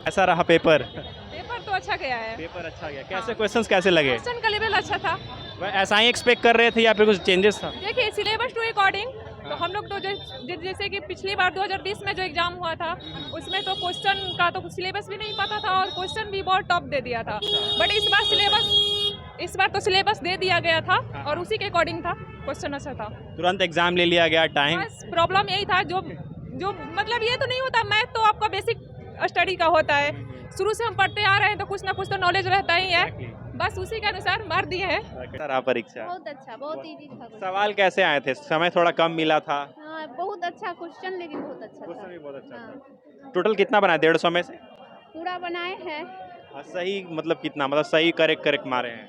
कैसा रहा paper? Paper तो अच्छा गया है। पेपर अच्छा गया। कैसे हाँ। क्वेश्चंस कैसे लगे? क्वेश्चन का लेवल अच्छा था। वह ऐसा ही एक्सपेक्ट कर रहे थे या फिर कुछ चेंजेस था? देखिए सिलेबस टू अकॉर्डिंग तो हम लोग तो जैसे कि पिछली बार 2020 में जो एग्जाम हुआ था उसमें तो क्वेश्चन का तो सिलेबस भी नहीं पता था और क्वेश्चन भी बहुत टफ दे दिया था। बट इस बार तो सिलेबस दे दिया गया था और उसी के अकॉर्डिंग था। क्वेश्चन अच्छा था। तुरंत एग्जाम ले लिया गया टाइम? बस प्रॉब्लम यही था जो जो मतलब ये तो नहीं होता, मैथ तो आपका बेसिक स्टडी का होता है, शुरू से हम पढ़ते आ रहे हैं तो कुछ ना कुछ तो नॉलेज रहता ही है। बस उसी के अनुसार मार दिए हैं। कैसा रहा परीक्षा? बहुत अच्छा, बहुत इजी था क्वेश्चन। सवाल कैसे आए थे? समय थोड़ा कम मिला था? हाँ, बहुत अच्छा क्वेश्चन, लेकिन बहुत अच्छा क्वेश्चन था। भी बहुत अच्छा हाँ, था। टोटल कितना बनाए 150 में से? पूरा बनाए हैं, सही मतलब कितना, मतलब सही करेक्ट मारे हैं?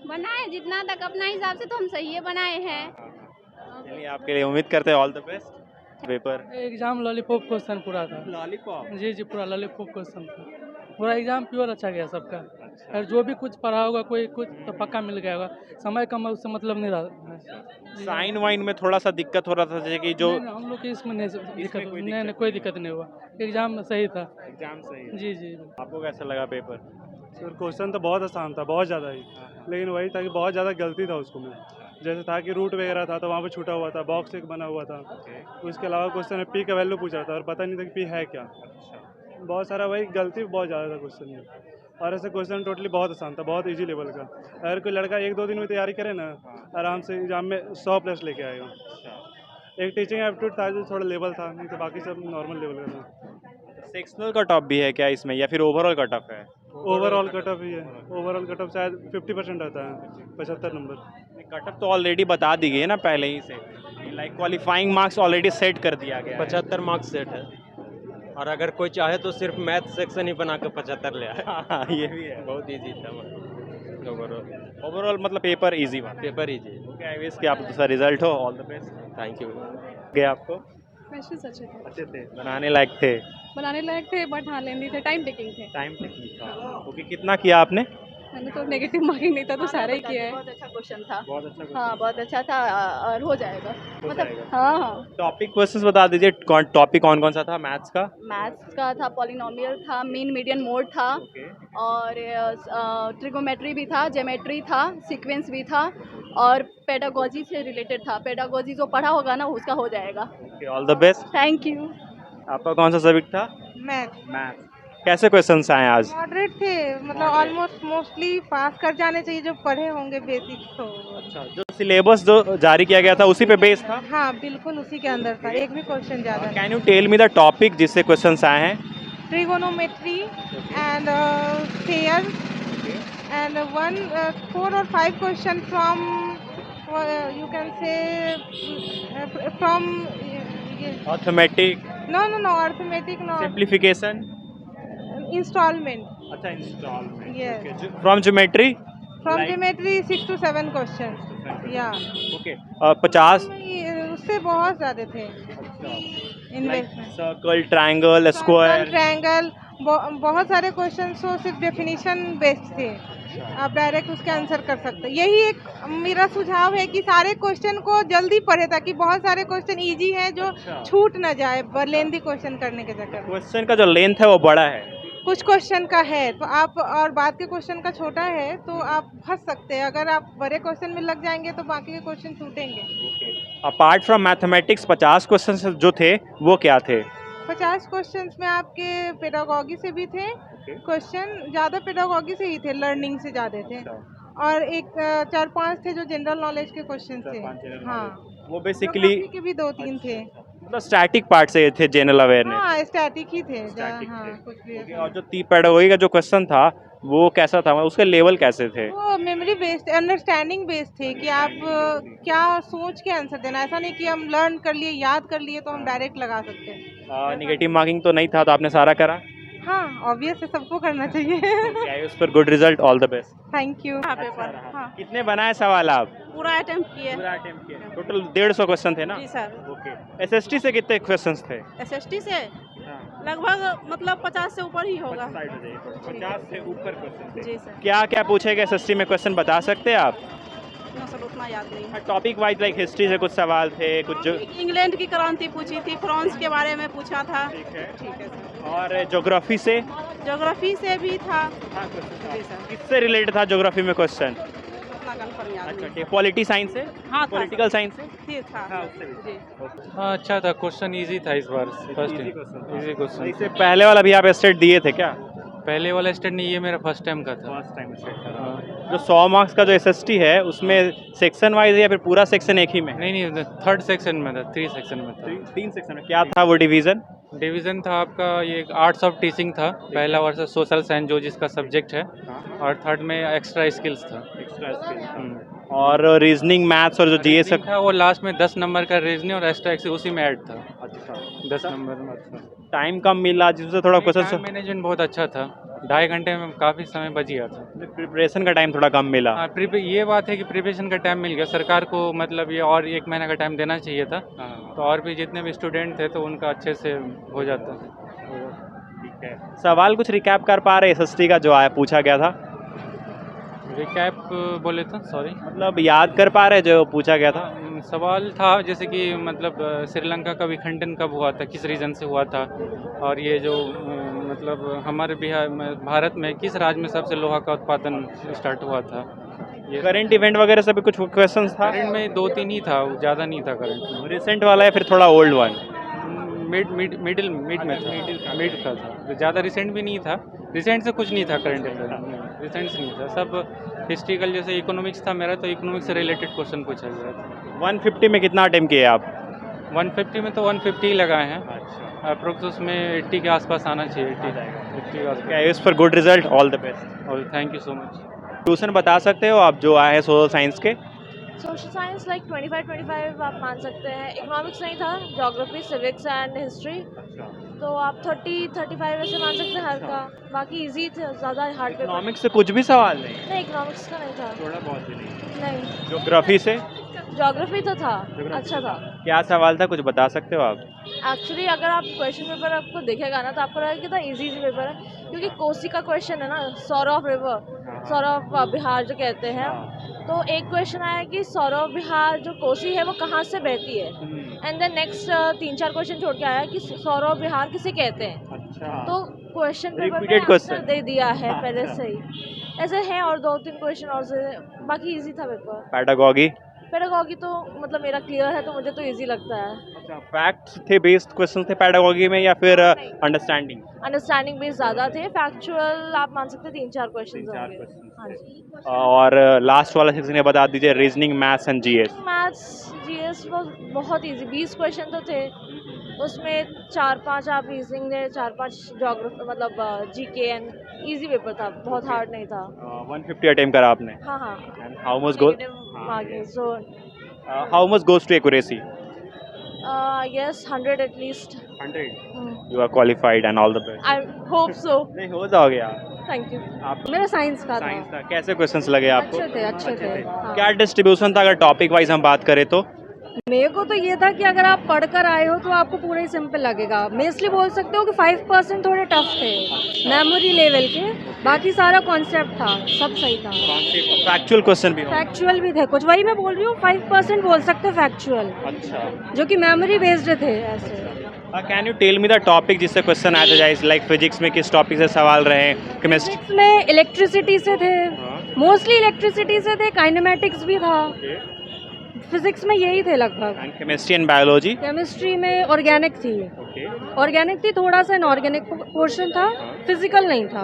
बनाए जितना तक अपना हिसाब से तो हम सही बनाए हैं। चलिए आपके लिए उम्मीद करते हैं all the best. Paper exam lollipop question पूरा था। लॉलीपॉप? जी जी, पूरा लॉलीपॉप क्वेश्चन था। पूरा एग्जाम प्योर अच्छा गया सबका। और जो भी कुछ पढ़ा होगा कोई कुछ तो पक्का मिल गया होगा। समय कम है उससे मतलब नहीं रहा। साइन वाइन में थोड़ा सा दिक्कत हो रहा था, जैसे कि जो नहीं, नहीं, हम लोग के इसमें नहीं दिक्कत, कोई नहीं नहीं कोई दिक्कत नहीं हुआ। एग्जाम सही था। एग्जाम सही है। जी जी। आपको कैसा लगा पेपर? सर क्वेश्चन तो बहुत आसान था, बहुत ज़्यादा ही, लेकिन वही था कि बहुत ज़्यादा गलती था उसको में। जैसे था कि रूट वगैरह था तो वहाँ पे छूटा हुआ था, बॉक्स एक बना हुआ था। उसके अलावा क्वेश्चन में पी का वैल्यू पूछा था और पता नहीं था कि पी है क्या। बहुत सारा वही गलती बहुत ज़्यादा था क्वेश्चन में। और ऐसे क्वेश्चन टोटली बहुत आसान था, बहुत इजी लेवल का। अगर कोई लड़का 1-2 दिन में तैयारी करे ना, आराम से एग्जाम में 100+ लेके आएगा। एक टीचिंग एप्टीट्यूड था जो थोड़ा लेवल था, नहीं तो बाकी सब नॉर्मल लेवल का था। सेक्शनल कट ऑफ भी है क्या इसमें या फिर ओवरऑल कट ऑफ है? ओवरऑल कट ऑफ ही है। ओवरऑल कट ऑफ शायद 50% रहता है, 75 नंबर। कट ऑफ तो ऑलरेडी बता दी गई है ना पहले ही से, like qualifying marks already set कर दिया गया है। 75 मार्क्स सेट है, और अगर कोई चाहे तो सिर्फ मैथ सेक्शन ही बना के 75 ले आए। हाँ, ये भी है। बहुत इजी था ओवरऑल। ओवरऑल मतलब पेपर इजी बना। Paper easy. Okay, I wish कि आप दूसरा रिजल्ट हो। All the best. Thank you. गया आपको? क्वेश्चन अच्छे थे, अच्छे थे, बनाने लायक थे? बनाने लायक थे बट हाँ लेंदी थे, टाइम टेकिंग थे। टाइम टेकिंग था। ओके, कितना किया आपने? मैंने तो नेगेटिव मार्किंग नहीं था तो सारा ही किया है। बहुत अच्छा क्वेश्चन था। बहुत अच्छा। हाँ, बहुत अच्छा था और हो जाएगा। हो मतलब जाएगा। हाँ हाँ, टॉपिक क्वेश्चंस बता दीजिए। टॉपिक कौन कौन सा था मैथ्स का? मैथ्स का था, पॉलिनोमियल था, मीन मीडियन मोड था, और ट्रिगोमेट्री भी था, ज्योमेट्री था, सीक्वेंस भी था, और पेडागोजी से रिलेटेड था। पेडागोजी जो पढ़ा होगा ना उसका हो जाएगा। Okay, all the best. Thank you. आपका कौन सा सब्जेक्ट था? मैथ। कैसे क्वेश्चंस आए आज? मॉडरेट थे, मतलब ऑलमोस्ट मोस्टली पास कर जाने चाहिए जो पढ़े होंगे बेसिक तो। अच्छा, जो सिलेबस जो जारी किया गया था उसी पे बेस था? हाँ बिल्कुल उसी के अंदर था, एक भी क्वेश्चन ज़्यादा नहीं। Can you tell me the topic जिससे क्वेश्चंस आए हैं? Trigonometry and fair and 4 or 5 question from you can say from arithmetic, no arithmetic no, simplification. Installment. अच्छा, installment. Yes. From geometry? From geometry 6 to 7 question. या okay, 50। उससे बहुत ज़्यादा थे। Investment, circle, triangle, square. Triangle, बहुत सारे question तो सिर्फ डेफिनेशन बेस्ड थे, आप डायरेक्ट उसके आंसर कर सकते। यही एक मेरा सुझाव है कि सारे क्वेश्चन को जल्दी पढ़े ताकि बहुत सारे क्वेश्चन इजी हैं जो छूट ना जाए लेंदी क्वेश्चन करने के चक्कर में। क्वेश्चन का जो लेंथ है वो बड़ा है। कुछ क्वेश्चन का है तो आप, और बाद के क्वेश्चन का छोटा है तो आप फंस सकते हैं। अगर आप बड़े क्वेश्चन में लग जाएंगे तो बाकी के क्वेश्चन छूटेंगे। अपार्ट फ्रॉम मैथमेटिक्स 50 क्वेश्चन जो थे वो क्या थे? 50 क्वेश्चंस में आपके पेडागोगी से भी थे क्वेश्चन, ज़्यादा पेडागोगी से ही थे, लर्निंग से ज़्यादा थे, और एक 4-5 थे जो जनरल नॉलेज के क्वेश्चन थे। हाँ, वो बेसिकली के भी 2-3 थे। मतलब स्टैटिक पार्ट से थे, जनरल अवेयरनेस। हाँ, स्टैटिक ही थे। Static हाँ, थे। कुछ भी ऐसा। और जो पेडागोगी का जो क्वेश्चन था वो कैसा था, मतलब उसके लेवल कैसे थे? वो मेमोरी बेस्ड, अंडरस्टैंडिंग बेस्ड थे कि आप क्या सोच के आंसर देना। ऐसा नहीं कि हम लर्न कर लिए, याद कर लिए तो हम डायरेक्ट लगा सकते हैं। निगेटिव मार्किंग तो नहीं था, तो आपने सारा करा? हाँ, ऑब्वियस है, सबको करना चाहिए। उस पर good result, all the best. Thank you. Paper हाँ कितने बनाए सवाल आप? पूरा अटेम्प्ट किए। पूरा अटेम्प्ट किया। टोटल 150 क्वेश्चन थे ना? जी सर। ओके, एसएसटी से कितने क्वेश्चंस थे? एसएसटी से लगभग मतलब 50 से ऊपर ही होगा। 50 से ऊपर क्वेश्चन थे। जी सर। क्या क्या पूछेगा एसएसटी में क्वेश्चन, बता सकते हैं आप? इतना सब उतना याद नहीं है। टॉपिक वाइज लाइक हिस्ट्री से कुछ सवाल थे, कुछ जो इंग्लैंड की क्रांति पूछी थी, फ्रांस के बारे में पूछा था। ठीक है। ठीक है सर। और ज्योग्राफी से ज्योग्राफी से भी था। हाँ, जी सर, किससे रिलेटेड था ज्योग्राफी में क्वेश्चन? उतना कंफर्म याद अच्छा नहीं। ठीक, पॉलिटी साइंस से, हाँ था पॉलिटिकल साइंस से। ठीक था। हाँ, उससे भी। जी हाँ अच्छा था, क्वेश्चन इजी था इस बार, फर्स्ट Easy टाइम question था। Easy question. इससे पहले वाला भी आप स्टेट दिए थे क्या? पहले वाला स्टेट नहीं, ये मेरा फर्स्ट टाइम का था। First time state. जो 100 मार्क्स का जो एसएसटी है उसमें सेक्शन वाइज है या फिर पूरा सेक्शन एक ही में? नहीं, थर्ड सेक्शन में था, 3 सेक्शन में था। 3 सेक्शन में क्या था वो डिवीजन? डिवीज़न था आपका, ये आर्ट्स ऑफ टीचिंग था, पहला वर्ष सोशल साइंस जो जिसका सब्जेक्ट है, और थर्ड में एक्स्ट्रा स्किल्स था। और रीजनिंग, मैथ्स और जो जीएस रीजनिंग था वो लास्ट में 10 नंबर का रीजनिंग और एक्स्ट्रा स्किल उसी में ऐड था। अच्छा, 10 नंबर में। अच्छा, टाइम कम मिला जिससे थोड़ा क्वेश्चन टाइम मैनेजमेंट बहुत अच्छा था, 2.5 घंटे में काफ़ी समय बच गया था। प्रिपरेशन का टाइम थोड़ा कम मिला। हाँ, ये बात है कि प्रिपरेशन का टाइम मिल गया, सरकार को मतलब ये और 1 महीना का टाइम देना चाहिए था, तो और भी जितने भी स्टूडेंट थे तो उनका अच्छे से हो जाता। ठीक है, सवाल कुछ रिकैप कर पा रहे एसएसटी का जो आया पूछा गया था? रिकैप बोले तो सॉरी, मतलब याद कर पा रहे जो पूछा गया था? सवाल था जैसे कि मतलब श्रीलंका का विखंडन कब हुआ था, किस रीज़न से हुआ था, और ये जो मतलब हमारे भारत में किस राज्य में सबसे लोहा का उत्पादन स्टार्ट हुआ था। ये करंट इवेंट वगैरह से भी कुछ क्वेश्चन था? करंट में 2-3 ही था, ज़्यादा नहीं था करंट में। रिसेंट वाला है फिर थोड़ा ओल्ड वन? मिड था, तो ज़्यादा रिसेंट भी नहीं था, रिसेंट से कुछ नहीं था, करंट अफेयर रिसेंट से नहीं था, सब हिस्ट्रिकल जैसे इकोनॉमिक्स था मेरा, तो इकोनॉमिक्स से रिलेटेड क्वेश्चन पूछा गया था। 150 में कितना अटेम्प्ट किए आप? 150 में तो 150 ही लगाए हैं, अप्रोक्स उसमें 80 के आसपास आना चाहिए। 80 के आसपास। इस for good result, all the best और thank you so much. Tuition बता सकते हो आप जो आए हैं सोशल साइंस के? सोशल साइंस लाइक 25 आप मान सकते हैं। इकोनॉमिक्स नहीं था, ज्योग्राफी, सिविक्स एंड हिस्ट्री, तो आप 30-35 ऐसे मान सकते हैं हर का। बाकी इजी थे, ज़्यादा हार्ड पेपर इकोनॉमिक्स से कुछ भी सवाल नहीं? नहीं, इकोनॉमिक्स का नहीं था। थोड़ा बहुत भी नहीं। नहीं, ज्योग्राफी से? ज्योग्राफी तो था, अच्छा था। क्या सवाल था, कुछ बता सकते हो आप? एक्चुअली अगर आप क्वेश्चन पेपर आपको देखेगा ना तो आपको लगेगा कि था इजी पेपर है, क्योंकि कोसी का क्वेश्चन है ना, सौरव रिवर, सौरव बिहार जो कहते हैं, तो एक क्वेश्चन आया कि सौरव बिहार जो कोसी है वो कहाँ से बहती है, एंड देन नेक्स्ट 3-4 क्वेश्चन छोड़ के आया कि सौरव बिहार किसे कहते हैं। तो क्वेश्चन पेपर में आंसर दे दिया है पहले से ही। ऐसे हैं और 2-3 क्वेश्चन और से, बाकी इजी था पेपर। पेडागॉगी तो मतलब मेरा क्लियर है तो मुझे तो इजी लगता है। अच्छा, फैक्ट्स थे, बेस्ड क्वेश्चन थे पेडागॉगी में या फिर अंडरस्टैंडिंग? अंडरस्टैंडिंग बेस ज़्यादा थे, फैक्चुअल आप मान सकते हैं 3-4 क्वेश्चन होंगे। हाँ जी। और लास्ट वाला सेक्शन बता दीजिए, reasoning, maths and GS. Maths GS बहुत इजी, 20 क्वेश्चन तो थे, उसमें 4-5 आप रीजनिंग ने, 4-5 ज्योग्राफी मतलब जीके एंड इजी पेपर था, बहुत हार्ड नहीं था। 150 अटेम्प्ट करा आपने? हाँ हाँ। How much goes to accuracy? Yes, 100 at least. 100? You are qualified and all the best. I hope so. नहीं, हो जाओगे आप। Thank you. आप मेरा साइंस का साइंस था, कैसे क्वेश्चंस लगे आपको? अच्छे थे। हाँ। क्या डिस्ट्रीब्यूशन था अगर टॉपिक वाइज हम बात करें तो? मेरे को तो ये था कि अगर आप पढ़कर आए हो तो आपको पूरा ही सिंपल लगेगा। मैं इसलिए बोल सकते हो कि 5% थोड़े टफ थे मेमोरी लेवल के, बाकी सारा कॉन्सेप्ट था, सब सही था। फैक्चुअल क्वेश्चन भी? फैक्चुअल भी थे कुछ, वही मैं बोल रही हूँ, 5% बोल सकते हो फैक्चुअल। अच्छा, जो कि मेमोरी बेस्ड थे ऐसे। Can you tell me the topic जिससे क्वेश्चन आया था, लाइक फिजिक्स में किस टॉपिक से सवाल रहे? केमिस्ट्री में इलेक्ट्रिसिटी से थे, मोस्टली इलेक्ट्रिसिटी से थे, काइनेमेटिक्स भी था। फिजिक्स में यही थे लगभग। Chemistry and biology? केमिस्ट्री में ऑर्गेनिक थी। ऑर्गेनिक थी, थोड़ा सा इनऑर्गेनिक पोर्शन था, फिजिकल नहीं था।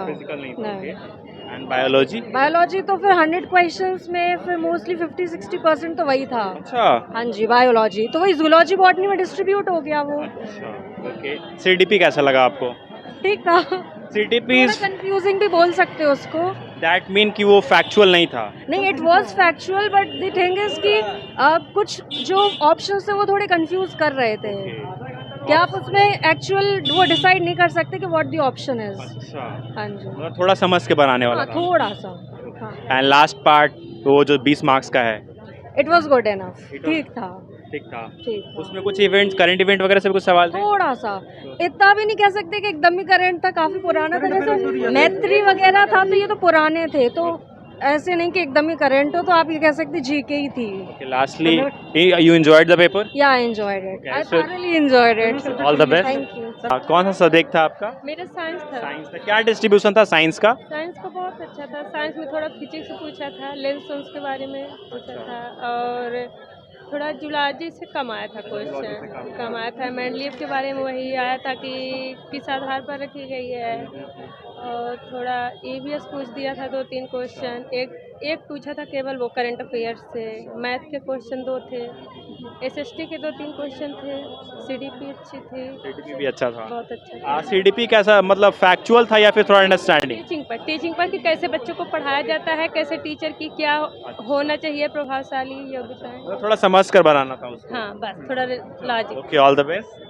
And biology? बायोलॉजी तो फिर 100 क्वेश्चंस में फिर मोस्टली 50-60% तो वही था। अच्छा, हाँ जी। बायोलॉजी तो वही जूलॉजी बॉटनी में डिस्ट्रीब्यूट हो गया वो। अच्छा, ओके। सीडीपी कैसा लगा आपको? ठीक था। सीडीपी कंफ्यूजिंग भी बोल सकते हो उसको। दैट मीन कि वो फैक्चुअल नहीं था? नहीं, it was factual, but the thing is कि कुछ जो ऑप्शंस थे वो थोड़े कंफ्यूज कर रहे थे कि आप उसमें एक्चुअल वो डिसाइड नहीं कर सकते कि व्हाट द ऑप्शन इज। अच्छा, हाँ जी। मतलब थोड़ा समझ के बनाने वाला था। थोड़ा सा। एंड लास्ट पार्ट वो जो 20 मार्क्स का है, इट वाज गुड इनफ, ठीक था। ठीक था। ठीक। उसमें कुछ इवेंट्स, करंट इवेंट वगैरह से भी कुछ सवाल थे? थोड़ा सा, इतना भी नहीं कह सकते कि एकदम ही करंट था, काफी पुराना था। जैसे मैत्री वगैरह था तो ये तो पुराने थे, तो ऐसे नहीं कि एकदम ही करंट हो, तो आप ये कह सकते जीके ही थी. Okay, lastly, you enjoyed the paper? Yeah, I enjoyed it. Okay, I so- thoroughly enjoyed it. All the best. Thank you. कौन सा सब्जेक्ट था आपका? मेरा साइंस था. साइंस था. क्या डिस्ट्रीब्यूशन था साइंस का? साइंस का बहुत अच्छा था. साइंस में थोड़ा फिजिक्स पूछा था, लेंस वेंस के बारे में पूछा था, और थोड़ा जूलॉजी से कम आया था क्वेश्चन, कम आया था. मैंडलीफ के बारे में वही आया था कि किस आधार पर रखी गई है, और थोड़ा EVS पूछ दिया था 2-3 क्वेश्चन. एक पूछा था केवल वो करंट अफेयर्स से. मैथ के क्वेश्चन 2 थे, SST के 2-3 क्वेश्चन थे. CDP अच्छी थी. CDP भी अच्छा था. बहुत अच्छा था. CDP कैसा, मतलब फैक्चुअल था या फिर थोड़ा अंडरस्टैंडिंग? टीचिंग पर कि कैसे बच्चों को पढ़ाया जाता है, कैसे टीचर की क्या होना चाहिए प्रभावशाली योग्यताएं. थोड़ा समझ कर बनाना था उसको. हाँ, बस थोड़ा logic. Okay, all the best.